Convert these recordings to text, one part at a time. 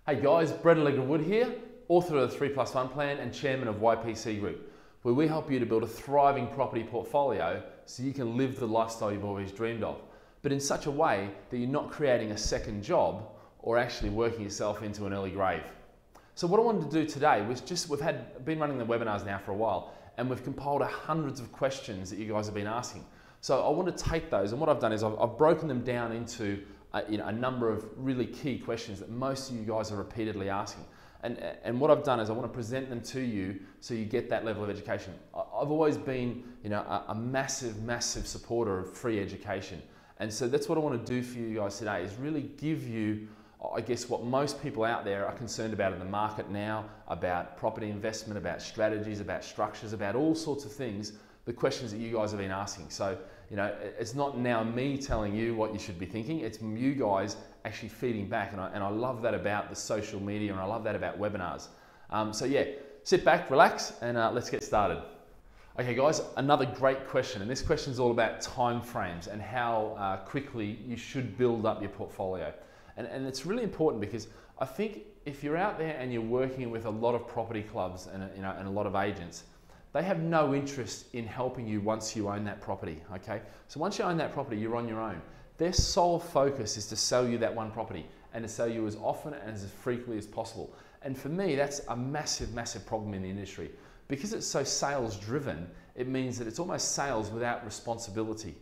Hey guys, Brett Alegre-Wood here, author of the 3+1 Plan and chairman of YPC Group, where we help you to build a thriving property portfolio so you can live the lifestyle you've always dreamed of, but in such a way that you're not creating a second job or actually working yourself into an early grave. So what I wanted to do today was we've been running the webinars now for a while, and we've compiled hundreds of questions that you guys have been asking. So I want to take those, and what I've done is I've broken them down into a number of really key questions that most of you guys are repeatedly asking. And what I've done is I want to present them to you so you get that level of education. I've always been a massive supporter of free education. And so that's what I want to do for you guys today, is really give you, I guess, what most people out there are concerned about in the market now, about property investment, about strategies, about structures, about all sorts of things, the questions that you guys have been asking. So, it's not now me telling you what you should be thinking, it's you guys actually feeding back. And I love that about the social media, and I love that about webinars. So yeah, sit back, relax, and let's get started. Okay guys, another great question. And this question is all about time frames and how quickly you should build up your portfolio. And it's really important, because I think if you're out there and you're working with a lot of property clubs and a lot of agents, they have no interest in helping you once you own that property, okay? So once you own that property, you're on your own. Their sole focus is to sell you that one property, and to sell you as often and as frequently as possible. And for me, that's a massive problem in the industry. Because it's so sales driven, it means that it's almost sales without responsibility.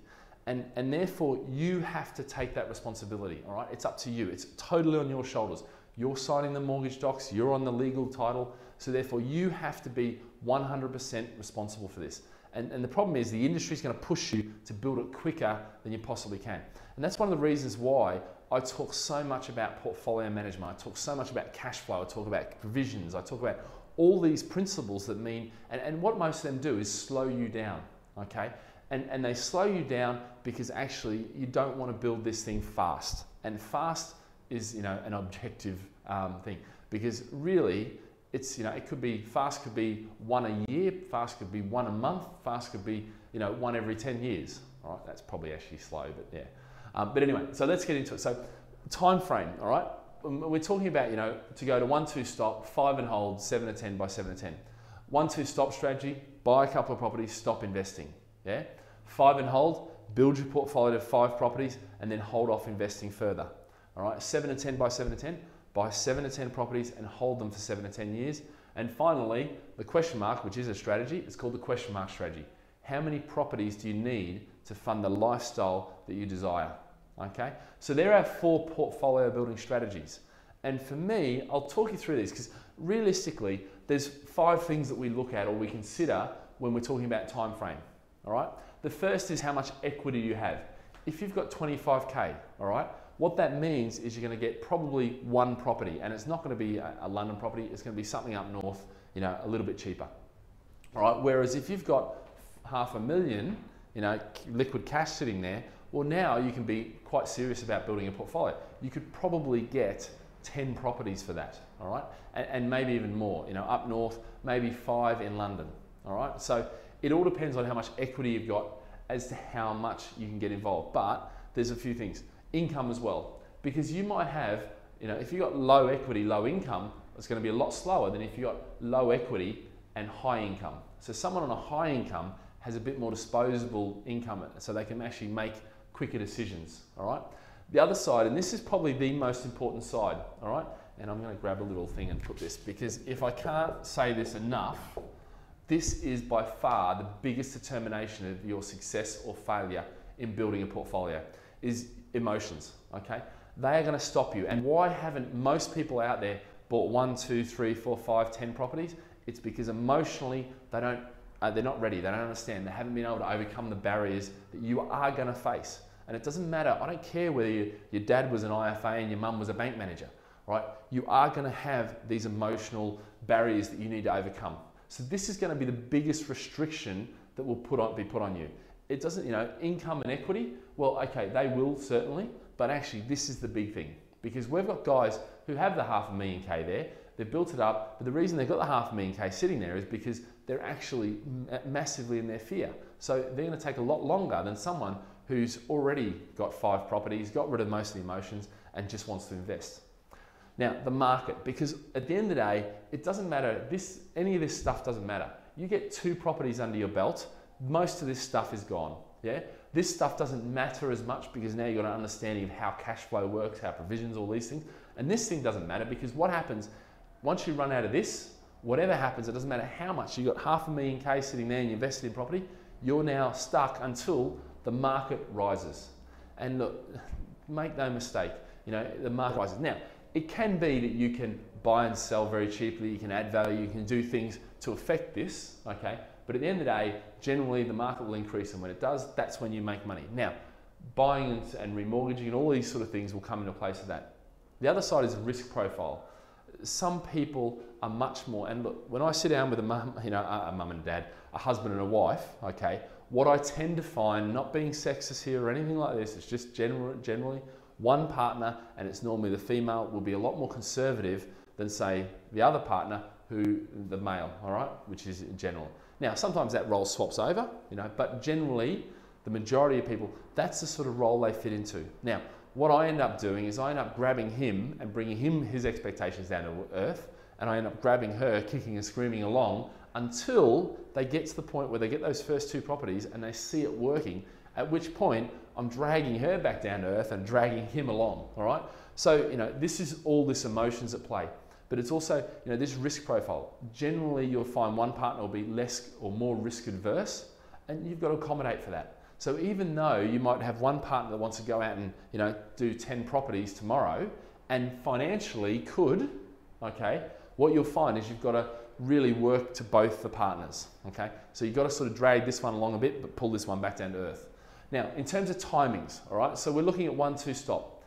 And therefore, you have to take that responsibility, all right? It's up to you. It's totally on your shoulders. You're signing the mortgage docs, you're on the legal title, so therefore you have to be 100% responsible for this. And the problem is the industry is going to push you to build it quicker than you possibly can. And that's one of the reasons why I talk so much about portfolio management. I talk so much about cash flow. I talk about provisions. I talk about all these principles that mean, and what most of them do is slow you down, okay? And they slow you down because actually you don't want to build this thing fast. And fast is an objective thing, because really it's it could be fast, could be one a year, fast could be one a month, fast could be one every 10 years. All right, that's probably actually slow, but yeah. But anyway, so let's get into it. So time frame, all right. We're talking about to go to 1-2 stop, 5 and hold, 7 to 10 by 7 to 10. 1-2 stop strategy: buy a couple of properties, stop investing. Yeah. 5 and hold: build your portfolio to 5 properties and then hold off investing further. All right. 7 to 10 by 7 to 10. Buy 7 to 10 properties and hold them for 7 to 10 years. And finally, the question mark, which is a strategy, it's called the question mark strategy. How many properties do you need to fund the lifestyle that you desire? Okay, so there are 4 portfolio building strategies. And for me, I'll talk you through these, because realistically, there's 5 things that we look at or we consider when we're talking about time frame. All right, the first is how much equity you have. If you've got 25K, all right, what that means is you're going to get probably one property, and it's not going to be a London property, it's going to be something up north, a little bit cheaper. All right, whereas if you've got $500,000, liquid cash sitting there, well, now you can be quite serious about building a portfolio. You could probably get 10 properties for that, all right? And maybe even more, up north, maybe 5 in London, all right? So it all depends on how much equity you've got as to how much you can get involved. But there's a few things. Income as well, because you might have, if you've got low equity, low income, it's going to be a lot slower than if you've got low equity and high income. So someone on a high income has a bit more disposable income, so they can actually make quicker decisions, all right? The other side, and this is probably the most important side, all right? And I'm going to grab a little thing and put this, because if I can't say this enough, this is by far the biggest determination of your success or failure in building a portfolio, is emotions, okay? They are going to stop you. And why haven't most people out there bought 1, 2, 3, 4, 5, 10 properties? It's because emotionally they're not ready. They don't understand. They haven't been able to overcome the barriers that you are going to face. And it doesn't matter. I don't care whether your dad was an IFA and your mum was a bank manager, right? You are going to have these emotional barriers that you need to overcome. So this is going to be the biggest restriction that will be put on you. It doesn't, income and equity, well, okay, they will certainly, but actually this is the big thing, because we've got guys who have the $500,000 there, they've built it up, but the reason they've got the $500,000 sitting there is because they're actually massively in their fear. So they're going to take a lot longer than someone who's already got 5 properties, got rid of most of the emotions, and just wants to invest. Now, the market, because at the end of the day, it doesn't matter, any of this stuff doesn't matter. You get 2 properties under your belt, most of this stuff is gone, yeah? This stuff doesn't matter as much because now you've got an understanding of how cash flow works, how provisions, all these things. And this thing doesn't matter because what happens, once you run out of this, whatever happens, it doesn't matter how much, you've got $500,000 sitting there and you invested in property, you're now stuck until the market rises. And look, make no mistake, the market rises. Now, it can be that you can buy and sell very cheaply, you can add value, you can do things to affect this, okay? But at the end of the day, generally the market will increase, and when it does, that's when you make money. Now, buying and remortgaging and all these sort of things will come into place of that. The other side is risk profile. Some people are much more, and look, when I sit down with a mum, a mum and dad, a husband and a wife, okay, what I tend to find, not being sexist here or anything like this, it's just generally one partner, and it's normally the female, will be a lot more conservative than say the other partner, the male, all right, which is in general. Now, sometimes that role swaps over, but generally the majority of people, that's the sort of role they fit into. Now, what I end up doing is I end up grabbing him and bringing his expectations down to earth, and I end up grabbing her, kicking and screaming along until they get to the point where they get those first 2 properties and they see it working, at which point I'm dragging her back down to earth and dragging him along, all right? So, this is all this emotions at play, but it's also, this risk profile. Generally, you'll find one partner will be less or more risk adverse, and you've got to accommodate for that. So even though you might have one partner that wants to go out and, do 10 properties tomorrow and financially could, okay, what you'll find is you've got to really work to both the partners, okay? So you've got to sort of drag this one along a bit, but pull this one back down to earth. Now, in terms of timings, all right, so we're looking at 1, 2, stop.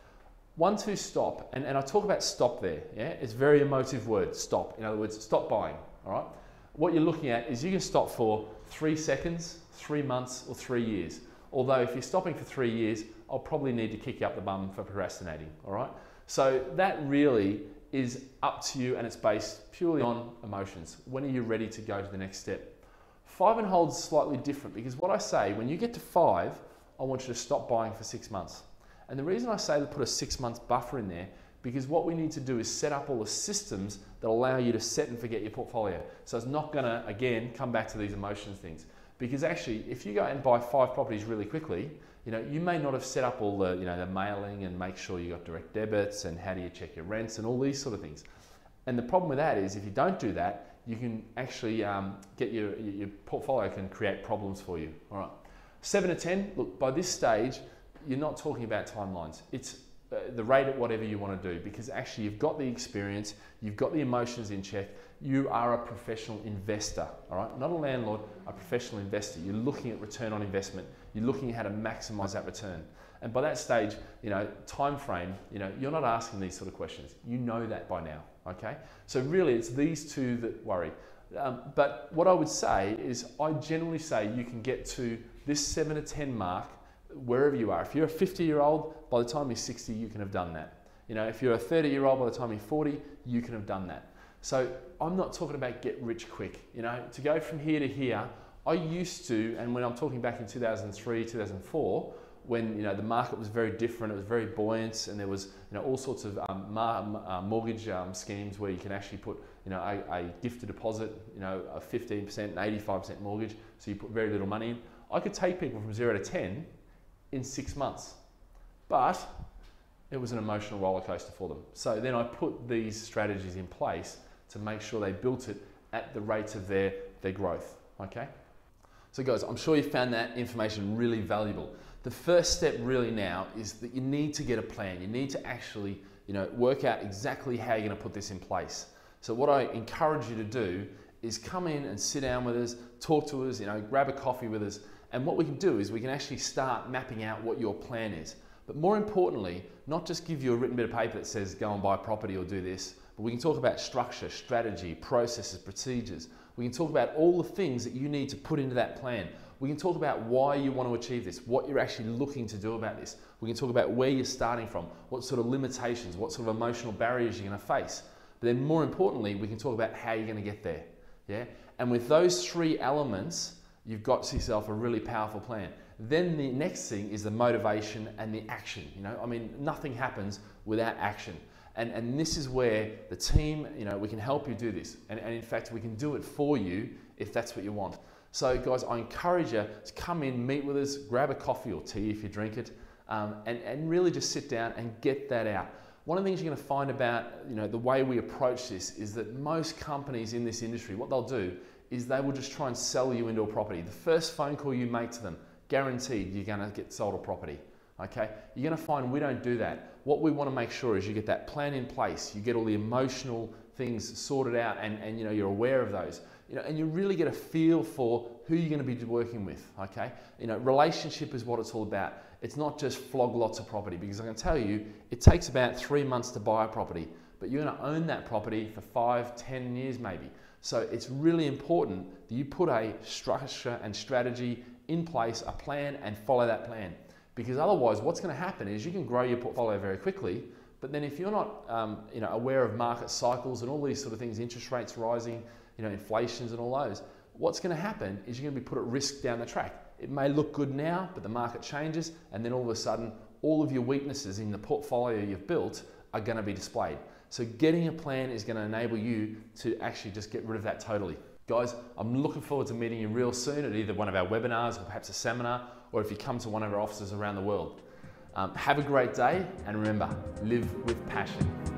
1, 2, stop, and I talk about stop there, yeah? It's a very emotive word, stop. In other words, stop buying, all right? What you're looking at is you can stop for 3 seconds, 3 months, or 3 years. Although if you're stopping for 3 years, I'll probably need to kick you up the bum for procrastinating, all right? So that really is up to you, and it's based purely on emotions. When are you ready to go to the next step? 5 and hold is slightly different because what I say, when you get to 5, I want you to stop buying for 6 months. And the reason I say to put a 6 month buffer in there, because what we need to do is set up all the systems that allow you to set and forget your portfolio. So it's not gonna, again, come back to these emotions things. Because actually, if you go out and buy 5 properties really quickly, you may not have set up all the, the mailing and make sure you got direct debits and how do you check your rents and all these sort of things. And the problem with that is if you don't do that, you can actually get your portfolio can create problems for you. All right. 7 to 10, look, by this stage, you're not talking about timelines. It's the rate at whatever you want to do, because actually you've got the experience, you've got the emotions in check, you are a professional investor, all right? Not a landlord, a professional investor. You're looking at return on investment. You're looking at how to maximize that return. And by that stage, time frame, you're not asking these sort of questions. You know that by now, okay? So really it's these 2 that worry. But what I would say is I generally say you can get to this 7 to 10 mark wherever you are. If you're a 50-year-old, by the time you're 60, you can have done that. If you're a 30-year-old, by the time you're 40, you can have done that. So I'm not talking about get rich quick. To go from here to here, I used to, and when I'm talking back in 2003, 2004, when the market was very different, it was very buoyant, and there was all sorts of mortgage schemes where you can actually put a gifted deposit, a 15%, an 85% mortgage, so you put very little money in. I could take people from 0 to 10 in 6 months, but it was an emotional roller coaster for them. So then I put these strategies in place to make sure they built it at the rate of their growth, okay? So guys, I'm sure you found that information really valuable. The first step really now is that you need to get a plan. You need to actually, work out exactly how you're gonna put this in place. So what I encourage you to do is come in and sit down with us, talk to us, grab a coffee with us, and what we can do is we can actually start mapping out what your plan is. But more importantly, not just give you a written bit of paper that says go and buy property or do this, but we can talk about structure, strategy, processes, procedures. We can talk about all the things that you need to put into that plan. We can talk about why you want to achieve this, what you're actually looking to do about this. We can talk about where you're starting from, what sort of limitations, what sort of emotional barriers you're going to face. But then more importantly, we can talk about how you're going to get there. Yeah? And with those 3 elements, you've got yourself a really powerful plan. Then the next thing is the motivation and the action. Nothing happens without action. And this is where the team, we can help you do this. And in fact, we can do it for you if that's what you want. So guys, I encourage you to come in, meet with us, grab a coffee or tea if you drink it, and really just sit down and get that out. One of the things you're going to find about the way we approach this is that most companies in this industry, what they'll do is they will just try and sell you into a property. The first phone call you make to them, guaranteed you're going to get sold a property. Okay, you're going to find we don't do that. What we want to make sure is you get that plan in place, you get all the emotional things sorted out, and you're aware of those, and you really get a feel for who you're going to be working with. Okay, relationship is what it's all about. It's not just flog lots of property, because I can tell you it takes about 3 months to buy a property, but you're going to own that property for 5, 10 years maybe. So it's really important that you put a structure and strategy in place, a plan, and follow that plan. Because otherwise, what's going to happen is you can grow your portfolio very quickly, but then if you're not aware of market cycles and all these sort of things, interest rates rising, inflations and all those, what's going to happen is you're going to be put at risk down the track. It may look good now, but the market changes, and then all of a sudden, all of your weaknesses in the portfolio you've built are going to be displayed. So getting a plan is going to enable you to actually just get rid of that totally. Guys, I'm looking forward to meeting you real soon at either one of our webinars or perhaps a seminar, or if you come to one of our offices around the world. Have a great day, and remember, live with passion.